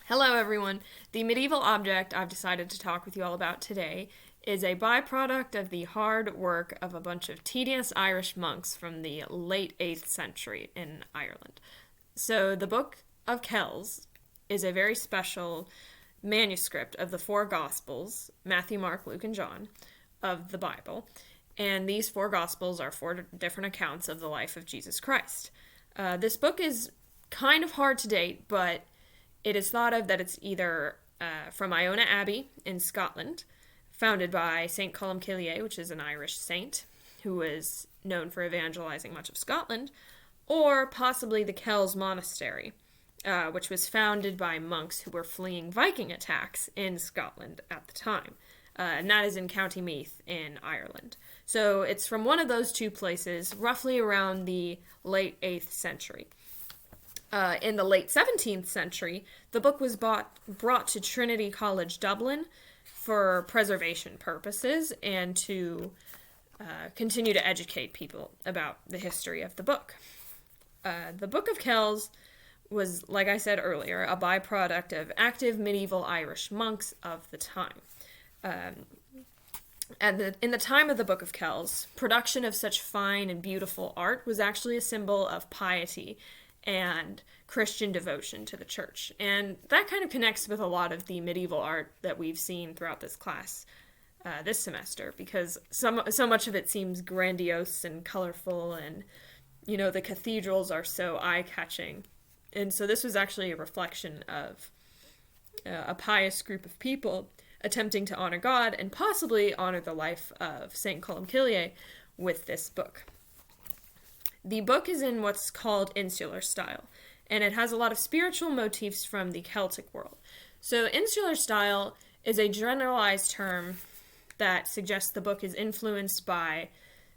Hello, everyone. The medieval object I've decided to talk with you all about today is a byproduct of the hard work of a bunch of tedious Irish monks from the late 8th century in Ireland. So, the Book of Kells is a very special manuscript of the four Gospels Matthew, Mark, Luke, and John of the Bible. And these four Gospels are four different accounts of the life of Jesus Christ. This book is kind of hard to date, but it is thought of that it's either from Iona Abbey in Scotland, founded by St. Columcille, which is an Irish saint who was known for evangelizing much of Scotland, or possibly the Kells Monastery, which was founded by monks who were fleeing Viking attacks in Scotland at the time. And that is in County Meath in Ireland. So it's from one of those two places, roughly around the late 8th century. In the late 17th century, the book was brought to Trinity College Dublin for preservation purposes and to continue to educate people about the history of the book. The Book of Kells was, like I said earlier, a byproduct of active medieval Irish monks of the time. In the time of the Book of Kells, production of such fine and beautiful art was actually a symbol of piety and Christian devotion to the church. And that kind of connects with a lot of the medieval art that we've seen throughout this class this semester, because so much of it seems grandiose and colorful, and, the cathedrals are so eye-catching. And so this was actually a reflection of a pious group of people attempting to honor God and possibly honor the life of St. Columcille with this book. The book is in what's called insular style, and it has a lot of spiritual motifs from the Celtic world. So insular style is a generalized term that suggests the book is influenced by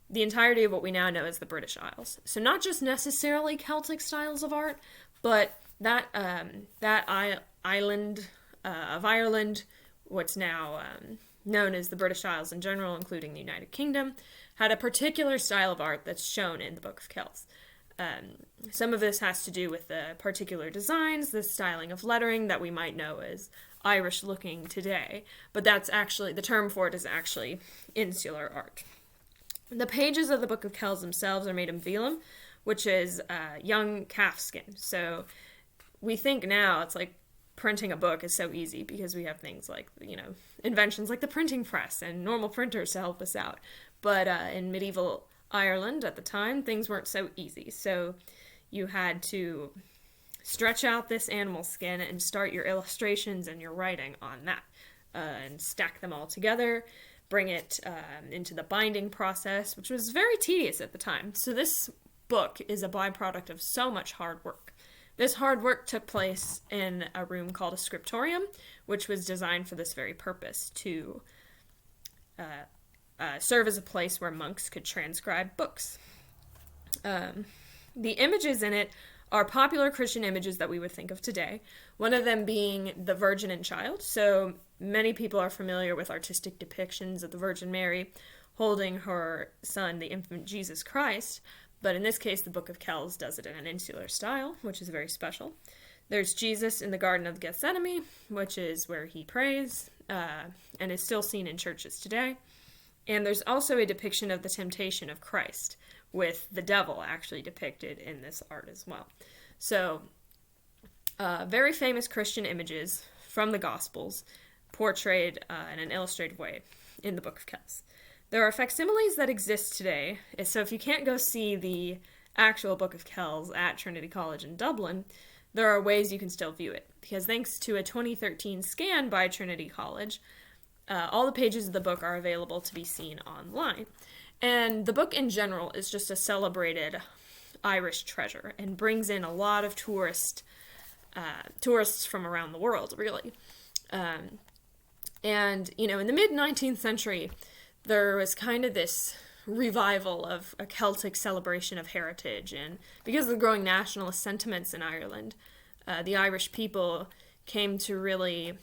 the entirety of what we now know as the British Isles. So not just necessarily Celtic styles of art, but that island of Ireland, what's now known as the British Isles in general, including the United Kingdom, had a particular style of art that's shown in the Book of Kells. Some of this has to do with the particular designs, the styling of lettering that we might know as Irish looking today, but that's actually, the term for it is actually insular art. The pages of the Book of Kells themselves are made of vellum, which is young calf skin. So we think now it's like printing a book is so easy because we have things like, inventions like the printing press and normal printers to help us out. But in medieval Ireland at the time, things weren't so easy. So you had to stretch out this animal skin and start your illustrations and your writing on that, and stack them all together, bring it into the binding process, which was very tedious at the time. So this book is a byproduct of so much hard work. This hard work took place in a room called a scriptorium, which was designed for this very purpose, to serve as a place where monks could transcribe books. The images in it are popular Christian images that we would think of today, one of them being the Virgin and Child. So many people are familiar with artistic depictions of the Virgin Mary holding her son, the infant Jesus Christ, but in this case, the Book of Kells does it in an insular style, which is very special. There's Jesus in the Garden of Gethsemane, which is where he prays, and is still seen in churches today. And there's also a depiction of the temptation of Christ, with the devil actually depicted in this art as well. So, very famous Christian images from the Gospels portrayed in an illustrated way in the Book of Kells. There are facsimiles that exist today, so if you can't go see the actual Book of Kells at Trinity College in Dublin, there are ways you can still view it, because thanks to a 2013 scan by Trinity College, all the pages of the book are available to be seen online. And the book in general is just a celebrated Irish treasure and brings in a lot of tourists from around the world, really. And, in the mid-19th century, there was kind of this revival of a Celtic celebration of heritage, and because of the growing nationalist sentiments in Ireland, the Irish people came to really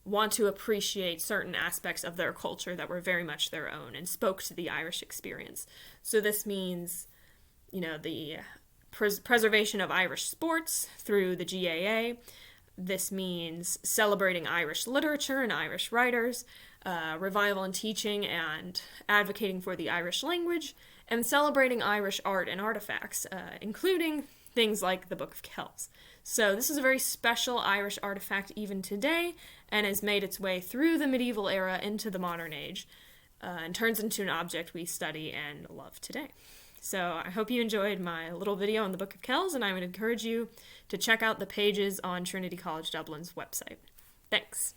want to appreciate certain aspects of their culture that were very much their own and spoke to the Irish experience. So this means, the preservation of Irish sports through the GAA, this means celebrating Irish literature and Irish writers, revival in teaching and advocating for the Irish language, and celebrating Irish art and artifacts, including things like the Book of Kells. So this is a very special Irish artifact even today, and has made its way through the medieval era into the modern age, and turns into an object we study and love today. So I hope you enjoyed my little video on the Book of Kells, and I would encourage you to check out the pages on Trinity College Dublin's website. Thanks.